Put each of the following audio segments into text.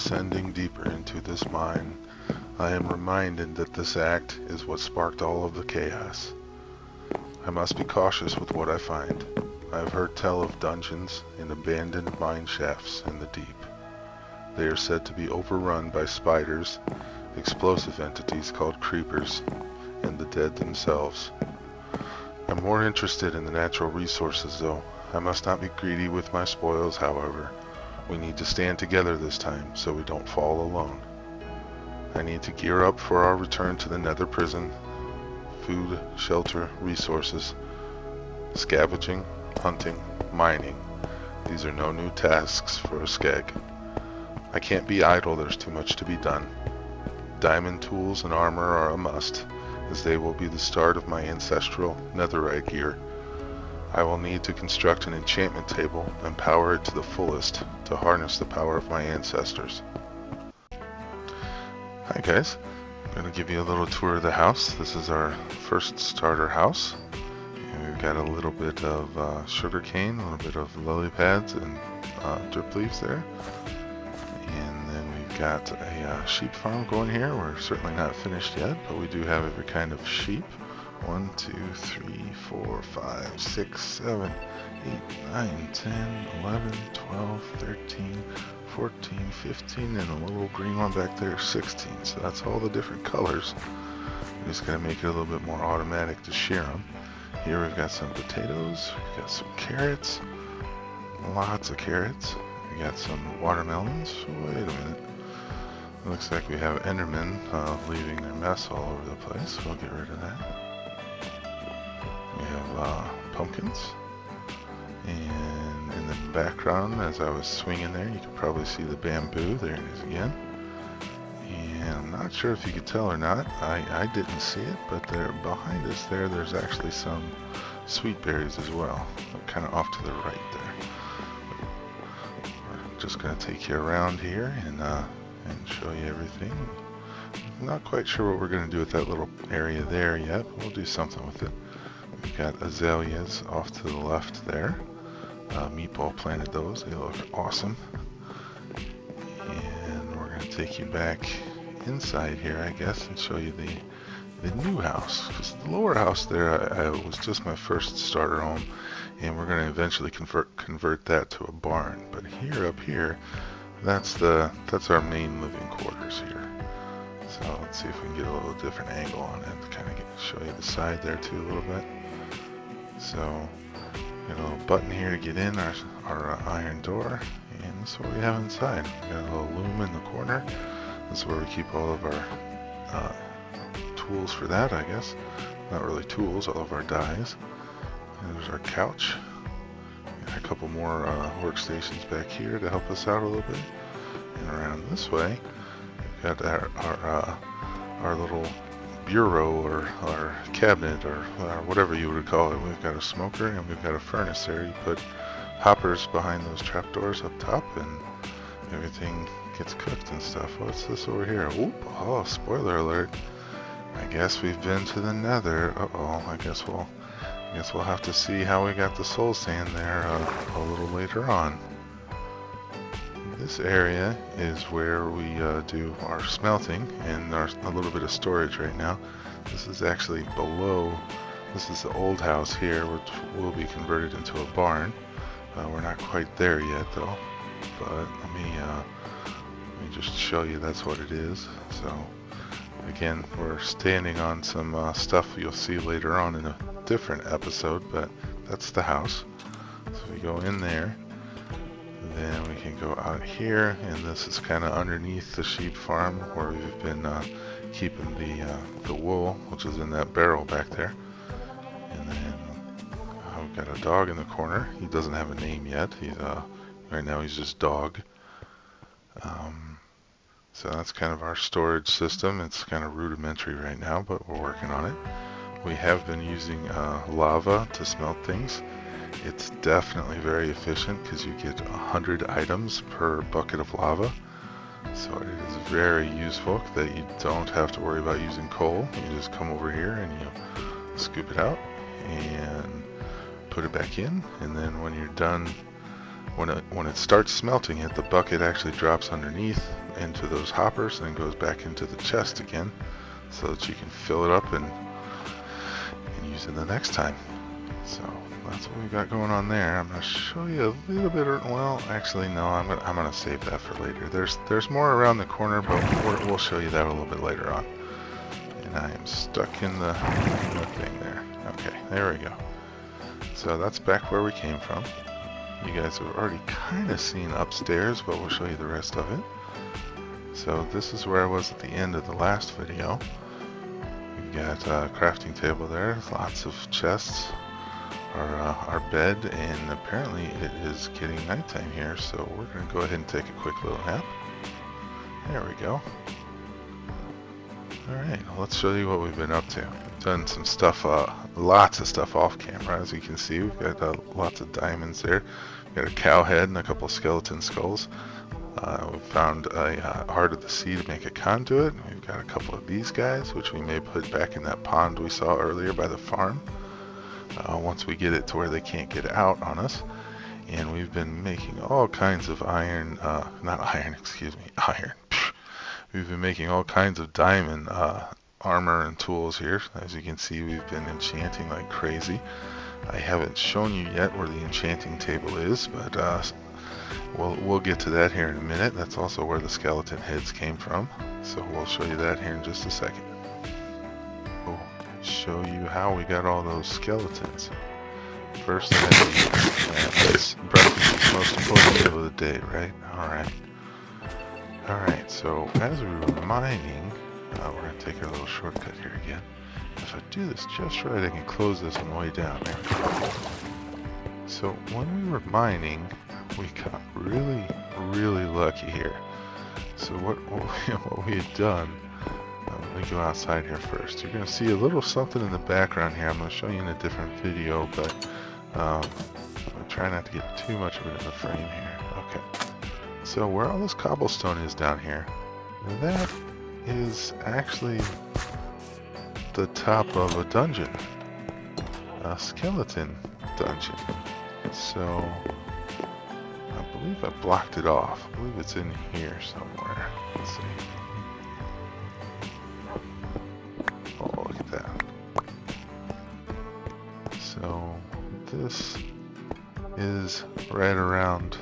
descending deeper into this mine, I am reminded that this act is what sparked all of the chaos. I must be cautious with what I find. I have heard tell of dungeons and abandoned mine shafts in the deep. They are said to be overrun by spiders, explosive entities called creepers, and the dead themselves. I'm more interested in the natural resources though. I must not be greedy with my spoils, however. We need to stand together this time so we don't fall alone. I need to gear up for our return to the nether prison. Food, shelter, resources, scavenging, hunting, mining. These are no new tasks for a skeg. I can't be idle, there's too much to be done. Diamond tools and armor are a must, as they will be the start of my ancestral netherite gear. I will need to construct an enchantment table and power it to the fullest to harness the power of my ancestors. Hi guys, I'm going to give you a little tour of the house. This is our first starter house. And we've got a little bit of sugar cane, a little bit of lily pads and drip leaves there. And then we've got a sheep farm going here. We're certainly not finished yet, but we do have every kind of sheep. 1, 2, 3, 4, 5, 6, 7, 8, 9, 10, 11, 12, 13, 14, 15, and a little green one back there, 16. So that's all the different colors. I'm just going to make it a little bit more automatic to shear them. Here we've got some potatoes, we've got some carrots, lots of carrots. We got some watermelons. Wait a minute. It looks like we have Endermen leaving their mess all over the place. We'll get rid of that. We have pumpkins, and in the background, as I was swinging there, you can probably see the bamboo. There it is again. And I'm not sure if you could tell or not. I didn't see it, but there behind us there's actually some sweet berries as well. They're kind of off to the right there. We're just going to take you around here and show you everything. I'm not quite sure what we're going to do with that little area there yet, but we'll do something with it. We've got azaleas off to the left there. Meatball planted those. They look awesome. And we're going to take you back inside here, I guess, and show you the new house. Because the lower house there I was just my first starter home, and we're going to eventually convert that to a barn. But here, up here, that's our main living quarters here. So let's see if we can get a little different angle on it to kind of show you the side there too a little bit. So, got a little button here to get in our iron door, and this is what we have inside. We got a little loom in the corner. This is where we keep all of our tools for that, I guess. Not really tools, all of our dyes. And there's our couch. Got a couple more workstations back here to help us out a little bit. And around this way, we've got our little bureau or our cabinet or whatever you would call it. We've got a smoker and we've got a furnace there. You put hoppers behind those trapdoors up top and everything gets cooked and stuff. What's this over here? Oop, oh, spoiler alert. I guess we've been to the nether. Uh-oh, I guess we'll have to see how we got the soul sand there a little later on. This area is where we do our smelting and a little bit of storage right now. This is actually below. This is the old house here, which will be converted into a barn. We're not quite there yet though, but let me just show you that's what it is. So again, we're standing on some stuff you'll see later on in a different episode, but that's the house. So we go in there. Then we can go out here, and this is kind of underneath the sheep farm where we've been keeping the wool, which is in that barrel back there. And then we've got a dog in the corner. He doesn't have a name yet. He's right now he's just dog. So that's kind of our storage system. It's kind of rudimentary right now, but we're working on it. We have been using lava to smelt things. It's definitely very efficient because you get 100 items per bucket of lava. So it is very useful that you don't have to worry about using coal. You just come over here and you scoop it out and put it back in. And then when you're done when it starts smelting it, the bucket actually drops underneath into those hoppers and then goes back into the chest again, so that you can fill it up and use it the next time. So that's what we got going on there. I'm gonna show you a little bit. Well, actually, no. I'm gonna save that for later. There's more around the corner, but we'll show you that a little bit later on. And I am stuck in the thing there. Okay, there we go. So that's back where we came from. You guys have already kind of seen upstairs, but we'll show you the rest of it. So this is where I was at the end of the last video. We've got a crafting table there, lots of chests, our bed, and apparently it is getting nighttime here, so we're going to go ahead and take a quick little nap. There we go. Alright, well, let's show you what we've been up to. We've done some stuff, lots of stuff off camera. As you can see, we've got lots of diamonds there. We've got a cow head and a couple of skeleton skulls. We found a heart of the sea to make a conduit. We've got a couple of these guys, which we may put back in that pond we saw earlier by the farm. Once we get it to where they can't get out on us. And we've been making all kinds of iron, iron. We've been making all kinds of diamond armor and tools here. As you can see, we've been enchanting like crazy. I haven't shown you yet where the enchanting table is, but we'll get to that here in a minute. That's also where the skeleton heads came from, so we'll show you that here in just a second. We'll show you how we got all those skeletons. First, this breakfast is the most important meal of the day, right? Alright, so as we were mining, we're going to take our little shortcut here again. If I do this just right, I can close this on the way down. There we go. So when we were mining, we got really lucky here. So what we had done, let me go outside here first. You're going to see a little something in the background here. I'm going to show you in a different video, but I'm trying not to get too much of it in the frame here. Okay. So where all this cobblestone is down here, that is actually the top of a dungeon, a skeleton dungeon. So I believe I blocked it off. I believe it's in here somewhere. Let's see. Oh, look at that. So this is right around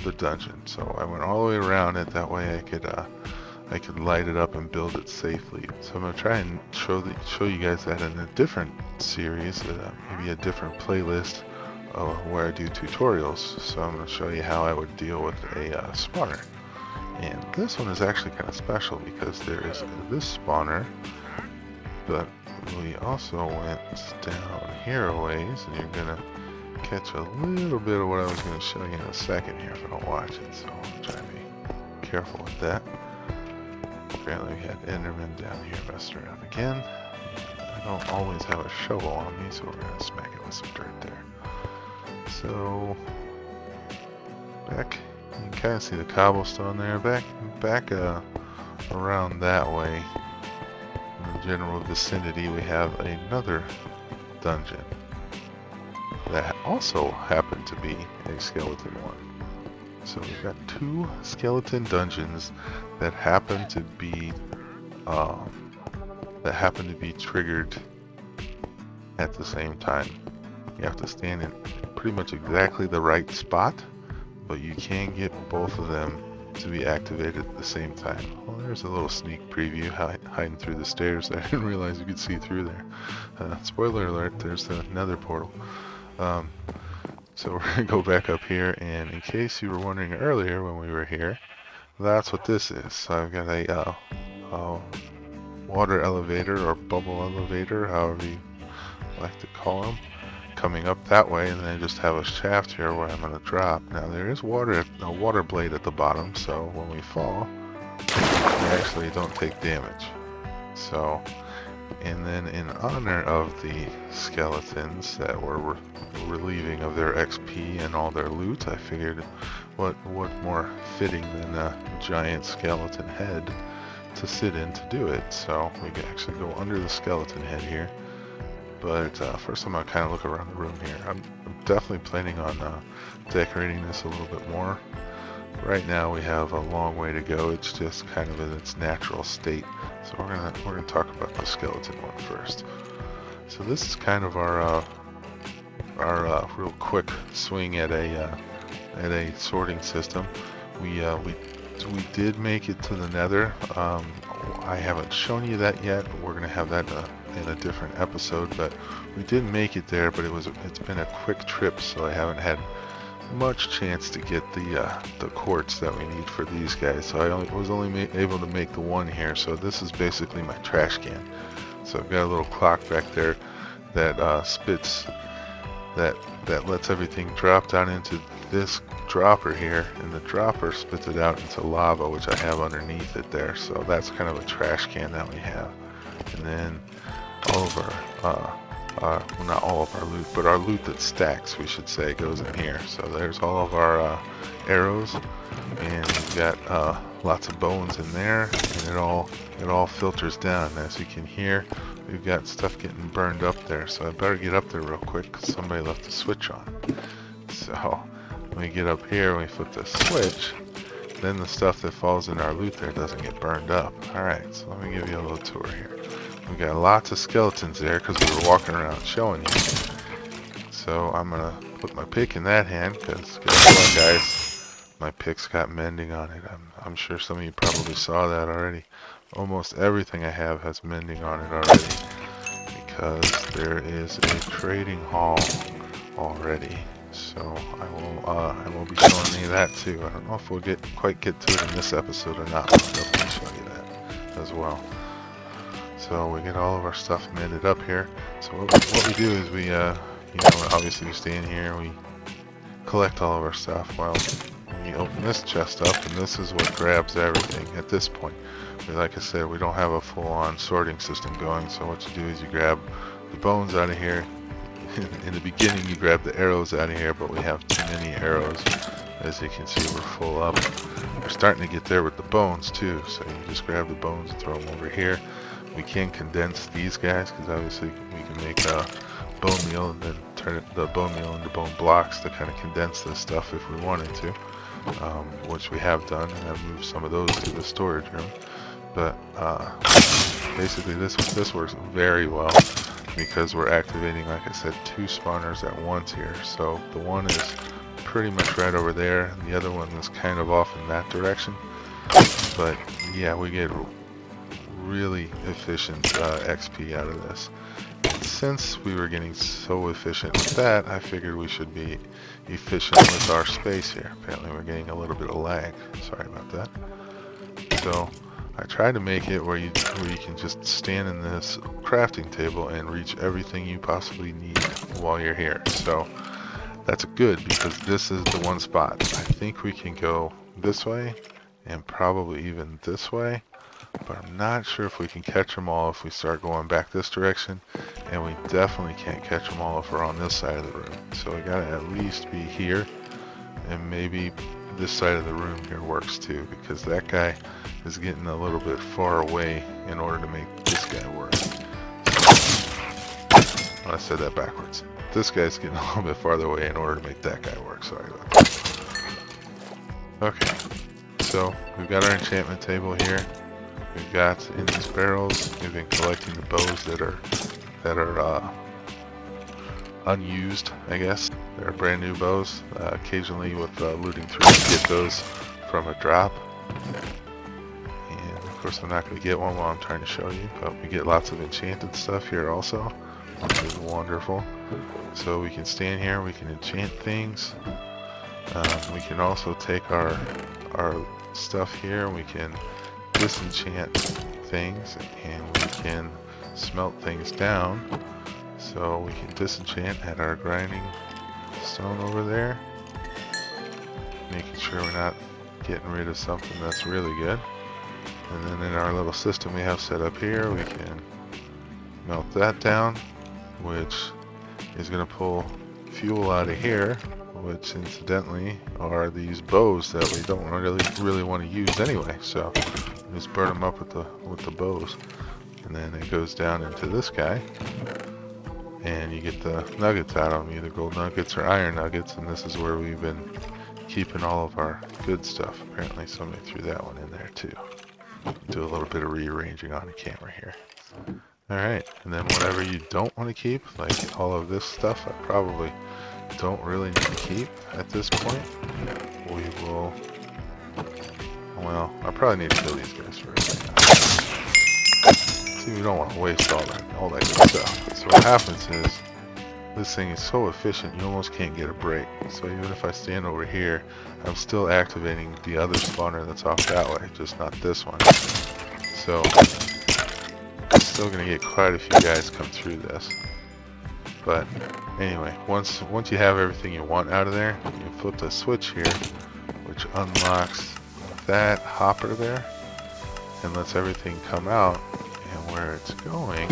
the dungeon. So I went all the way around it. That way I could light it up and build it safely. So I'm gonna try and show you guys that in a different series, maybe a different playlist where I do tutorials. So I'm gonna show you how I would deal with a spawner. And this one is actually kind of special because there is this spawner, but we also went down here a ways, and you're gonna catch a little bit of what I was going to show you in a second here if I don't watch it, so I'm trying to be careful with that. Apparently we had Enderman down here messing around again. I don't always have a shovel on me, so we're going to smack it with some dirt there. So back, you can kind of see the cobblestone there. Back around that way, in the general vicinity, we have another dungeon that also happened to be a skeleton one. So we've got two skeleton dungeons that happen to be triggered at the same time. You have to stand in pretty much exactly the right spot, but you can get both of them to be activated at the same time. Well, there's a little sneak preview hiding through the stairs. I didn't realize you could see through there. Spoiler alert, there's the nether portal. So we're going to go back up here, and in case you were wondering earlier when we were here, that's what this is. So I've got a water elevator or bubble elevator, however you like to call them, coming up that way, and then I just have a shaft here where I'm going to drop. Now there is a water blade at the bottom, so when we fall, we actually don't take damage. So, and then in honor of the skeletons that were relieving of their XP and all their loot, I figured what more fitting than a giant skeleton head to sit in to do it. So we can actually go under the skeleton head here, But first I'm going to kind of look around the room here. I'm definitely planning on decorating this a little bit more. Right now we have a long way to go. It's just kind of in its natural state. So we're gonna talk about the skeleton one first. So this is kind of our real quick swing at a sorting system. We did make it to the Nether. I haven't shown you that yet. We're gonna have that in a different episode. But we did make it there. But it's been a quick trip, so I haven't had much chance to get the quartz that we need for these guys. So I was only able to make the one here. So this is basically my trash can. So I've got a little clock back there that spits that lets everything drop down into this dropper here, and the dropper spits it out into lava, which I have underneath it there. So that's kind of a trash can that we have. And then all of our well, not all of our loot, but our loot that stacks, we should say, goes in here. So there's all of our arrows, and we've got lots of bones in there, and it all filters down. As you can hear, we've got stuff getting burned up there, so I better get up there real quick because somebody left the switch on. So when we get up here, we flip the switch, then the stuff that falls in our loot there doesn't get burned up. Alright, so let me give you a little tour here. We got lots of skeletons there because we were walking around showing you. So I'm gonna put my pick in that hand because guess what, guys? My pick's got mending on it. I'm sure some of you probably saw that already. Almost everything I have has mending on it already because there is a trading hall already. So I will be showing you that too. I don't know if we'll quite get to it in this episode or not, but I'll definitely show you that as well. So we get all of our stuff mended up here. So what we do is we, you know, obviously we stay in here, we collect all of our stuff. Well, we open this chest up, and this is what grabs everything at this point. But like I said, we don't have a full-on sorting system going, so what you do is you grab the bones out of here. In the beginning, you grab the arrows out of here, but we have too many arrows. As you can see, we're full up. We're starting to get there with the bones too, so you just grab the bones and throw them over here. We can condense these guys because obviously we can make a bone meal and then turn the bone meal into bone blocks to kind of condense this stuff if we wanted to, which we have done, and I've moved some of those to the storage room. But basically this works very well because we're activating, like I said, 2 spawners at once here. So the one is pretty much right over there, and the other one is kind of off in that direction. But yeah, we get really efficient XP out of this. Since we were getting so efficient with that, I figured we should be efficient with our space here. Apparently we're getting a little bit of lag. Sorry about that. So I tried to make it where you can just stand in this crafting table and reach everything you possibly need while you're here. So that's good because this is the one spot. I think we can go this way and probably even this way. But I'm not sure if we can catch them all if we start going back this direction, and we definitely can't catch them all if we're on this side of the room. So we gotta at least be here, and maybe this side of the room here works too, because that guy is getting a little bit far away in order to make this guy work. So, I said that backwards. This guy's getting a little bit farther away in order to make that guy work. Sorry about that. Okay, so we've got our enchantment table here. We've got in these barrels, we've been collecting the bows that are unused, I guess. They're brand new bows. Occasionally with looting through, you get those from a drop. And of course I'm not going to get one while I'm trying to show you, but we get lots of enchanted stuff here also, which is wonderful. So we can stand here, we can enchant things. We can also take our stuff here, we can disenchant things, and we can smelt things down. So we can disenchant at our grinding stone over there, making sure we're not getting rid of something that's really good. And then in our little system we have set up here, we can melt that down, which is going to pull fuel out of here, which incidentally are these bows that we don't really want to use anyway. So just burn them up with the bows, and then it goes down into this guy, and you get the nuggets out of them, either gold nuggets or iron nuggets, and this is where we've been keeping all of our good stuff. Apparently somebody threw that one in there too. Do a little bit of rearranging on the camera here. Alright, and then whatever you don't want to keep, like all of this stuff, I probably don't really need to keep at this point. We will, well, I probably need to kill these guys first. See, we don't want to waste all that good stuff. So what happens is, this thing is so efficient, you almost can't get a break. So even if I stand over here, I'm still activating the other spawner that's off that way, just not this one. So, still gonna get quite a few guys come through this. But anyway, once you have everything you want out of there, you flip the switch here, which unlocks that hopper there, and lets everything come out. And where it's going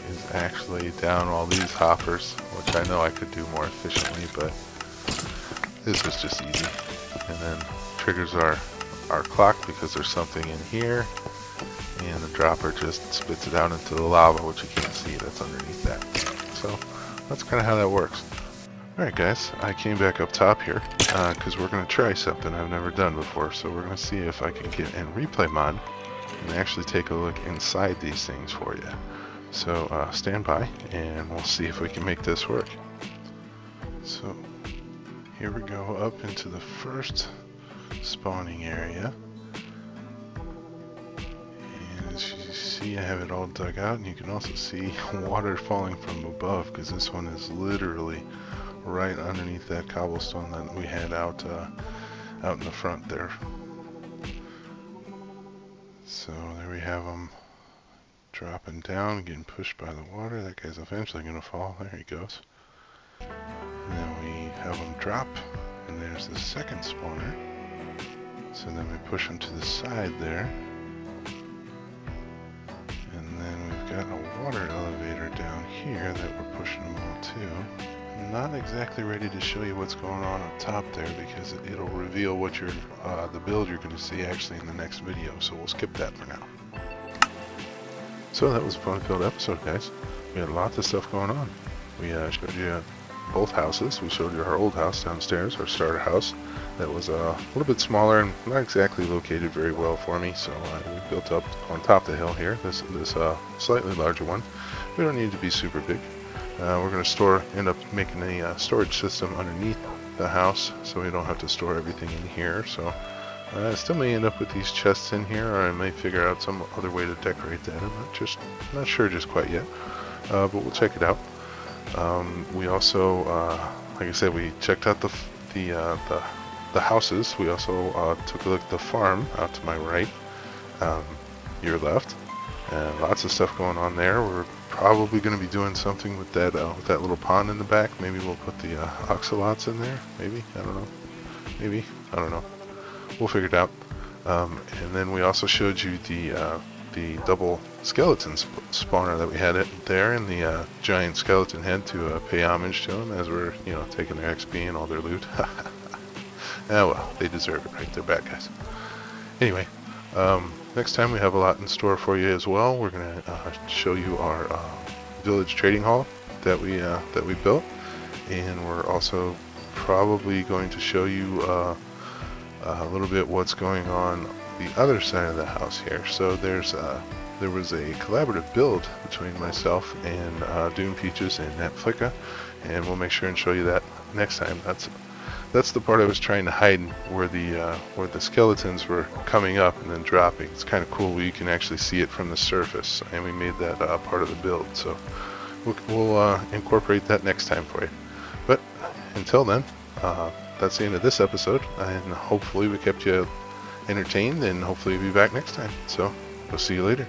is actually down all these hoppers, which I know I could do more efficiently, but this was just easy. And then triggers our clock because there's something in here, and the dropper just spits it out into the lava, which you can't see, that's underneath that. So that's kind of how that works. Alright guys, I came back up top here because we're going to try something I've never done before. So we're going to see if I can get in replay mod and actually take a look inside these things for you. So stand by and we'll see if we can make this work. So here we go up into the first spawning area. And as you see, I have it all dug out, and you can also see water falling from above because this one is literally right underneath that cobblestone that we had out in the front there. So there we have them dropping down, getting pushed by the water. That guy's eventually going to fall. There he goes. And then we have them drop, and there's the second spawner. So then we push them to the side there. And then we've got a water elevator down here that we're pushing them all to. I'm not exactly ready to show you what's going on up top there because it'll reveal what the build you're going to see actually in the next video. So we'll skip that for now. So that was a fun-filled episode, guys. We had lots of stuff going on. We showed you both houses. We showed you our old house downstairs, our starter house. That was a little bit smaller and not exactly located very well for me. So we built up on top of the hill here. This slightly larger one. We don't need to be super big. We're going to end up making a storage system underneath the house, so we don't have to store everything in here. So I still may end up with these chests in here, or I may figure out some other way to decorate that. I'm not sure just quite yet, but we'll check it out. We also, like I said, we checked out the houses. We also took a look at the farm out to my right, your left, and lots of stuff going on there. We're probably going to be doing something with that little pond in the back. Maybe we'll put the oxalots in there. Maybe, I don't know. Maybe, I don't know. We'll figure it out. And then we also showed you the double skeleton spawner that we had there, and the giant skeleton head to pay homage to them as we're taking their XP and all their loot. Oh well, they deserve it, right? They're bad guys. Anyway, next time we have a lot in store for you as well. We're gonna show you our village trading hall that we built, and we're also probably going to show you a little bit what's going on the other side of the house here. So there was a collaborative build between myself and Dune Peaches and Netflika, and we'll make sure and show you that next time. That's the part I was trying to hide, where the skeletons were coming up and then dropping. It's kind of cool where you can actually see it from the surface, and we made that part of the build. So we'll incorporate that next time for you. But until then, that's the end of this episode, and hopefully we kept you entertained, and hopefully we'll be back next time. So we'll see you later.